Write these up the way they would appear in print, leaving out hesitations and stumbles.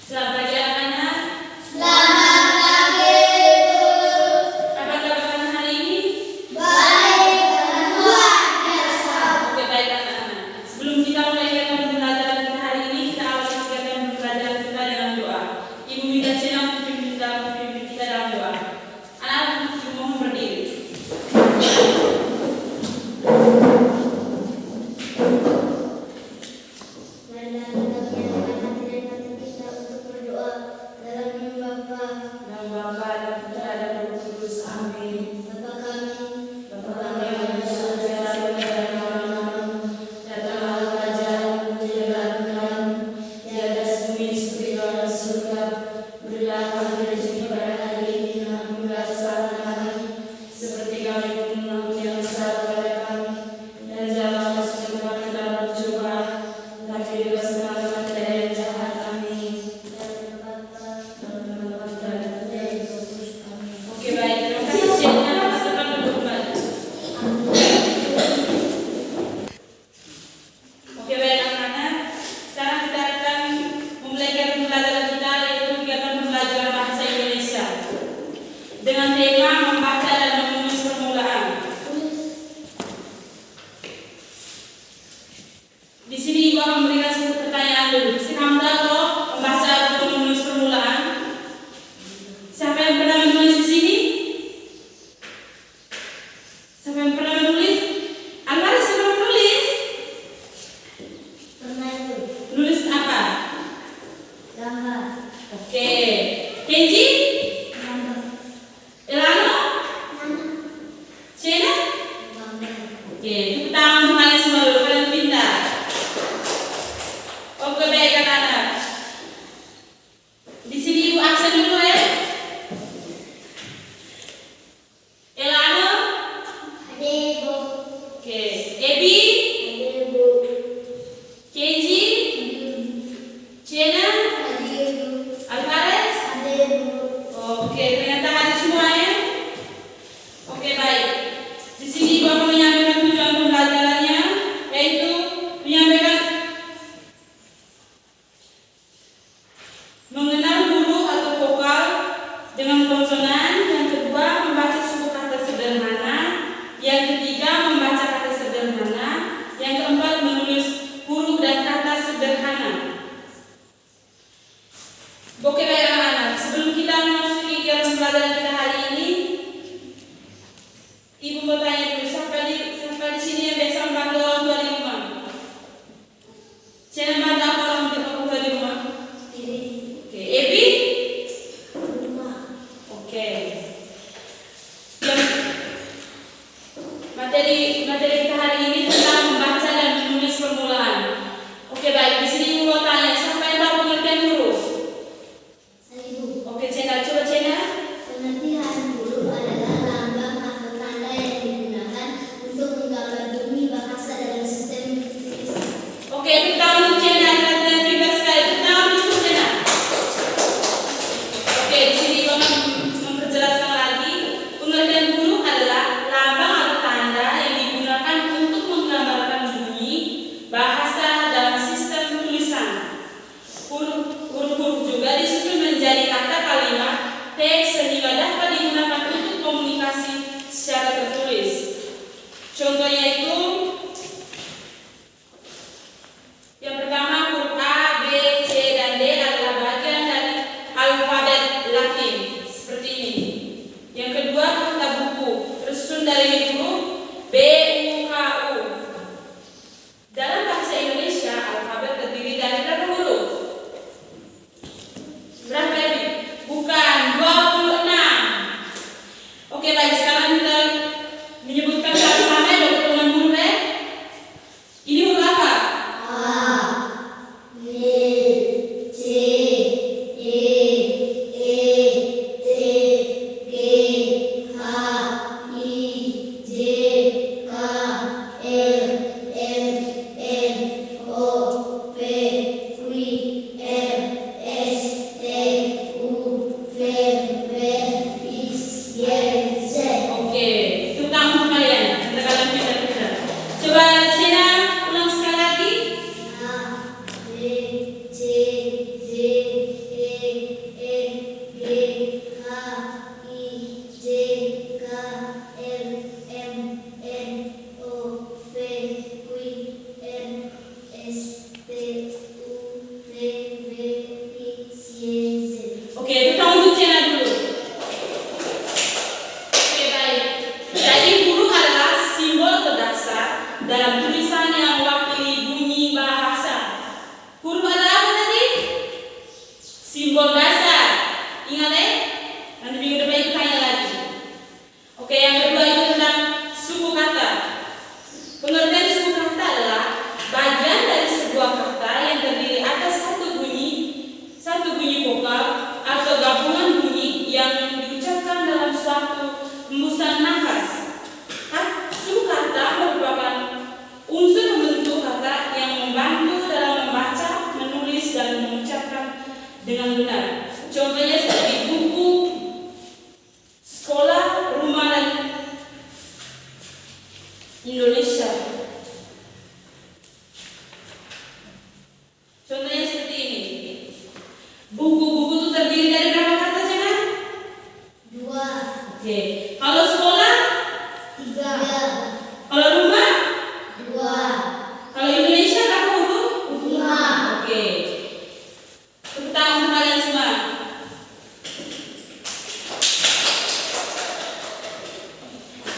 Selamat pagi anak-anak. Selamat pagi, Bu. Apa kabar anak hari ini? Baik, luar biasa. Oke, baik anak-anak. Sebelum kita mulai kegiatan pembelajaran kita hari ini, kita awali kegiatan pembelajaran kita dengan doa. Ibu minta Cina untuk pimpin kita dalam doa. Anak-anak mohon berdiri. Marilah kita menyatakan hati dan batin kita untuk berdoa simbol dasar. Ingat ya? Nanti minggu depan itu tanya lagi. Oke, yang kedua itu tentang suku kata. Pengertian suku kata adalah bagian dari sebuah kata yang terdiri atas satu bunyi vokal atau gabungan bunyi yang diucapkan dalam suatu hembusan nafas. Suku kata merupakan unsur pembentuk kata yang membantu dalam membaca, menulis, dan mengucapkan dengan benar. Contohnya seperti buku, sekolah, rumah, dan Indonesia. Contohnya seperti ini. Buku-buku itu terdiri dari berapa kata, Jana? 2. Oke. Kalau sekolah? 3. Kalau rumah? 2. Kalau Indonesia berapa huruf? 5. Oke. Tepuk tangan untuk kalian semua.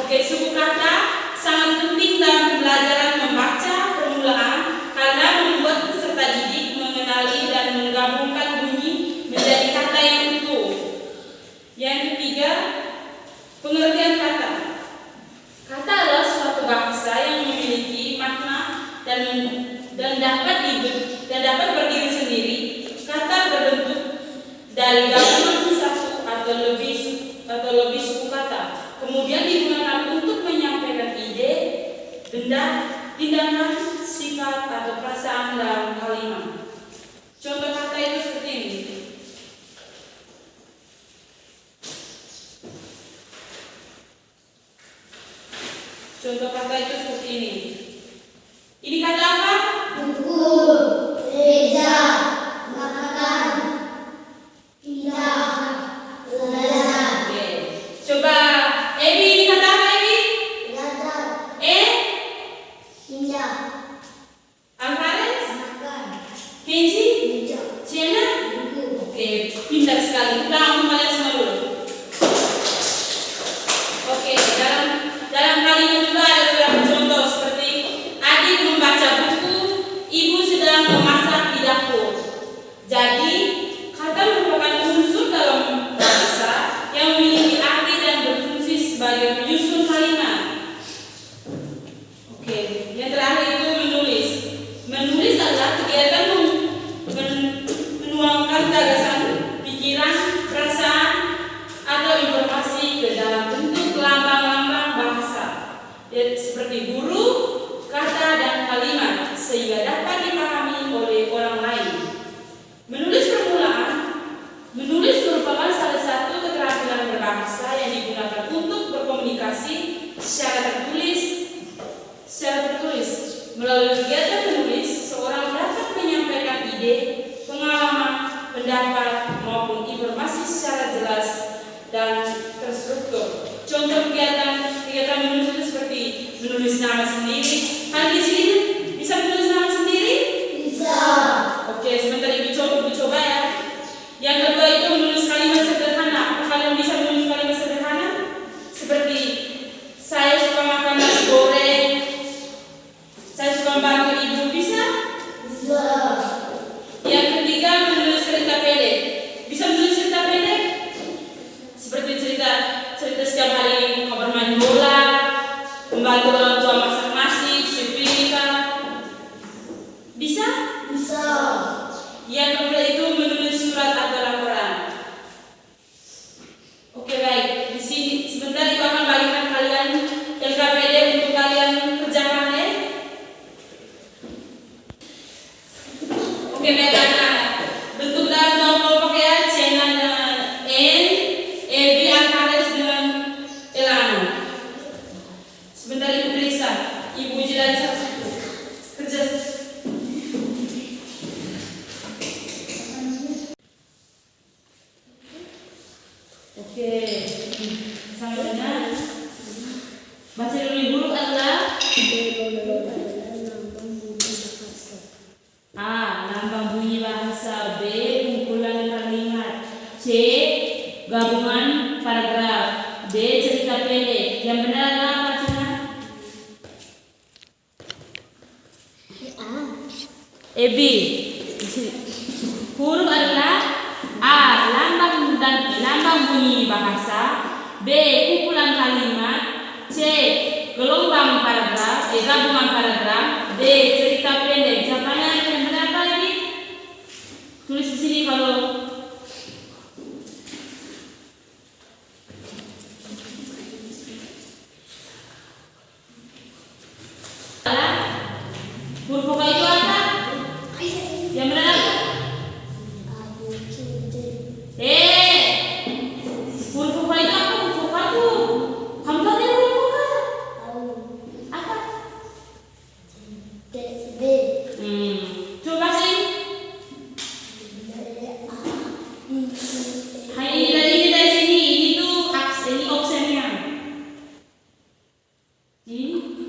Oke, suku kata sangat penting dalam pembelajaran membaca permulaan karena membuat peserta didik mengenali dan menggabungkan bunyi menjadi kata yang utuh. Yang ketiga, pengertian kata. Kata adalah suatu bahasa yang memiliki makna dan dapat berdiri sendiri. Kata berbentuk dari gabungan satu atau lebih suku kata. Kemudian digunakan untuk menyampaikan ide, benda, tindakan, sifat atau perasaan dalam kalimat. Contoh kata itu seperti ini. Contoh kata itu seperti ini. Ini kata apa? Buku, meja, makan, pindah, belajar. Oke. Coba Ebi, ini kata apa Ebi? Belajar, pindah, Alvarez? makan, Kenji? meja, Sienna? buku. Oke, pintar sekali. Kita ngomong kalian semua dulu. Oke, dalam kalimat juga ada beberapa contoh seperti adik membaca buku, ibu sedang memasak di dapur. Jadi, kata merupakan unsur dalam bahasa yang memiliki arti dan berfungsi sebagai penyusun kalimat. Oke, yang terakhir itu menulis. Menulis adalah kegiatan menuangkan gagasan, pikiran, perasaan, atau informasi ke dalam bentuk lambang-lambang bahasa, seperti huruf, kata, dan kalimat, sehingga dapat dipahami oleh orang lain. Menulis permulaan. Menulis merupakan salah satu keterampilan berbahasa yang digunakan untuk berkomunikasi secara tertulis. Melalui kegiatan menulis, seorang dapat menyampaikan ide, pengalaman, pendapat, maupun informasi secara jelas dan terstruktur. Contoh kegiatan menulis itu seperti menulis nama sendiri. Kalian di sini bisa menulis nama sendiri? Bisa. Oke, sebentar ibu coba ya. Yang kedua itu menulis kalimat sederhana. Kalian bisa menulis kalimat sederhana? Seperti saya suka makan nasi goreng. Saya suka membantu ibu. Bisa? Bisa. Yang ketiga menulis cerita pendek. Bisa menulis cerita pendek? Seperti cerita setiap hari mau bermain bola, membantu orang tua masak nasi, setrika. Bisa? Bisa. Yang keempat itu menulis surat atau laporan. Oke, baik. Di sini sebentar ibu akan bagikan kalian LKPD untuk kalian kerjakan ya. Oke, baik anak. Bentuk dalam dua kelompok ya, Cena dengan N, Ebi Alvarez dengan Elano. Sebentar ibu periksa. Ibu uji lagi satu-satu. Kerja. bahasa, B. kumpulan kalimat, C. gelombang paragraf, gabungan paragraf, D. cerita pendek. Jawabannya yang benar apa ini? Tulis di sini kalau huruf vokal itu apa? Yang benar apa? Huruf vokal itu apa? Huruf vokal tuh. Kamu tahu tidak huruf vokal? Apa? Coba sih. Hanya ini dari sini. Ini tuh ini optionnya. Ini.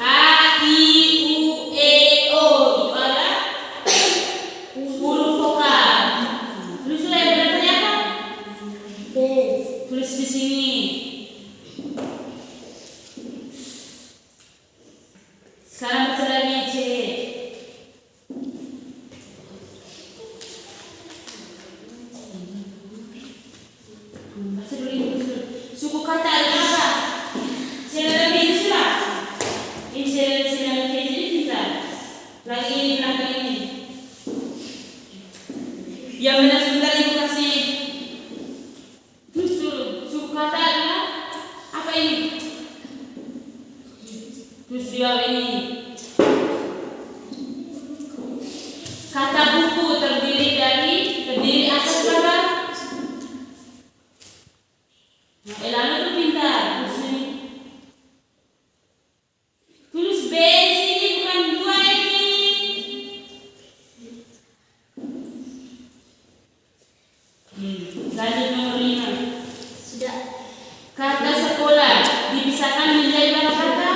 A, I, U, E, O. Itu ada huruf vokal. Tulis yang benar apa? Tulis di sini. Sekarang baca lagi C. Baca dulu ini. Suku kata ada apa? Saudara ini sudah. Ini saudara ini pintar. Lagi ini belakang ini. Yang benar sebentar ibu kasih. Terus dulu. Suku kata adalah apa ini? Terus di bawah ini. Kata buku terdiri atas bawah. Lalu tuh pintar. Tulis B di sini bukan 2 ini. Lanjut nomor 5. Sudah. Kata sekolah dipisahkan menjadi berapa kata?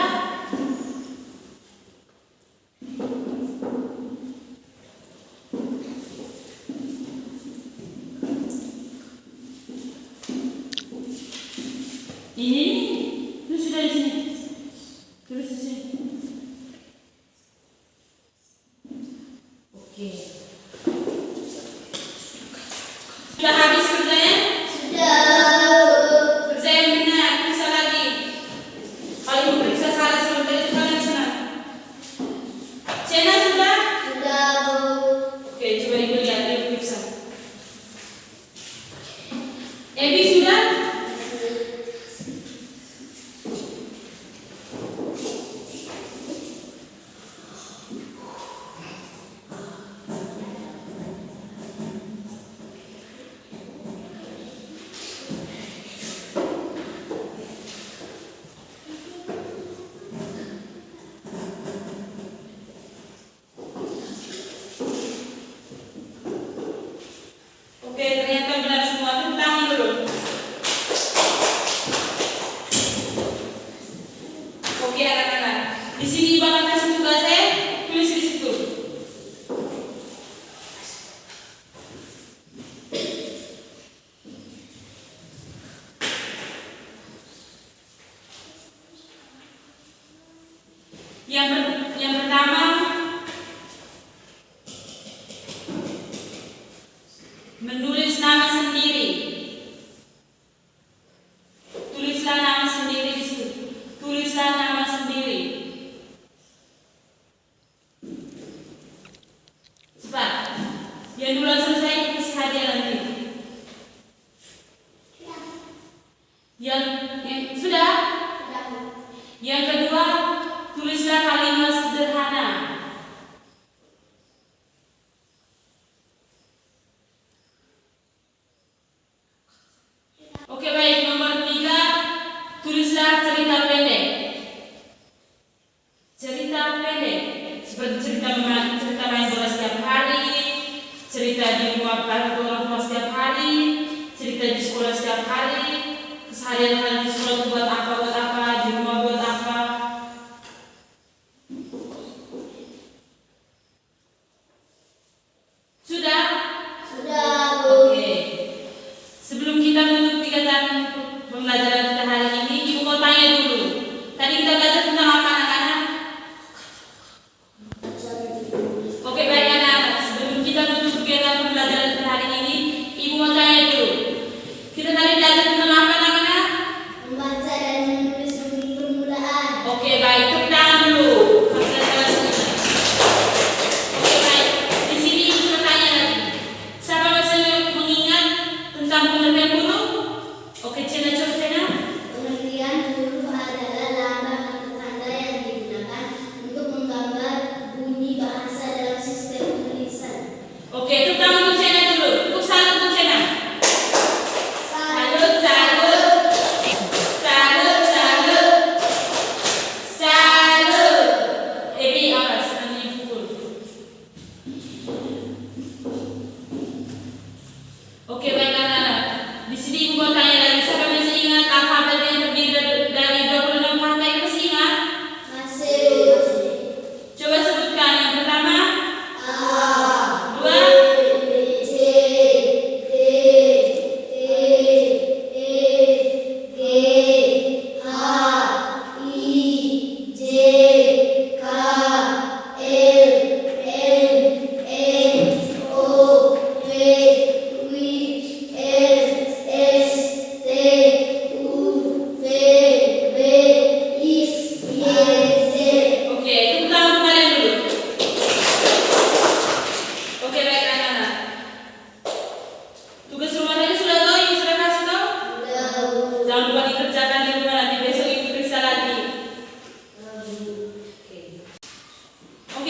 Ini tulis sudah di sini. Tulis di sini. Oke. Sudah habis kerjanya? Sudah. Kerja yang benar, periksa lagi. Kalau ibu periksa salah sebentar itu kalian senang. Cena sudah? Sudah. Oke, coba ibu lihat, ibu periksa. Ebi sudah? Oke, ternyata benar semua. Tepuk tangan dulu. Oke, anak-anak. Di sini ibu akan kasih tugasnya, tulis di situ. Yang pertama, menulis nama sendiri. Tulislah nama sendiri di situ. Tulislah nama sendiri. Cepat. Yang duluan selesai kasih hadiah nanti. Yang sudah. Yang kedua, tulislah kalimat sederhana. Oke, baik. Nomor 3, tulislah cerita pendek. Cerita pendek seperti cerita main bola setiap hari, cerita di rumah orang tua setiap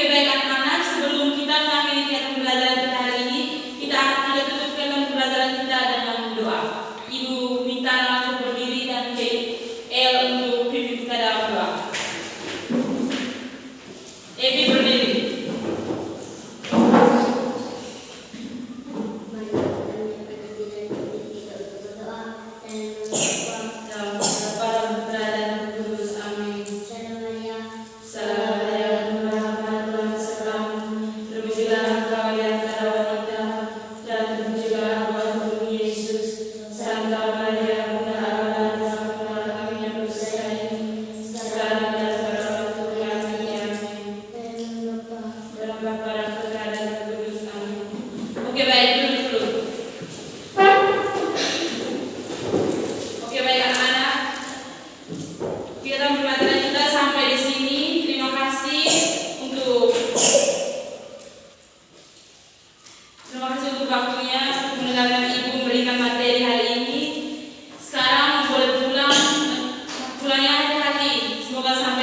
Oke baik anak-anak, sebelum kita mengakhiri kegiatan pembelajaran kita hari ini, kita tutup kegiatan pembelajaran kita dengan doa. Ibu minta anak untuk berdiri dan El untuk pimpin kita dalam doa. Ebi berdiri. Oke baik, dulu. Oke baik anak-anak, kita pembelajaran kita sampai di sini. Terima kasih untuk waktunya untuk mendengarkan ibu memberikan materi hari ini. Sekarang boleh pulangnya hati-hati. Semoga sampai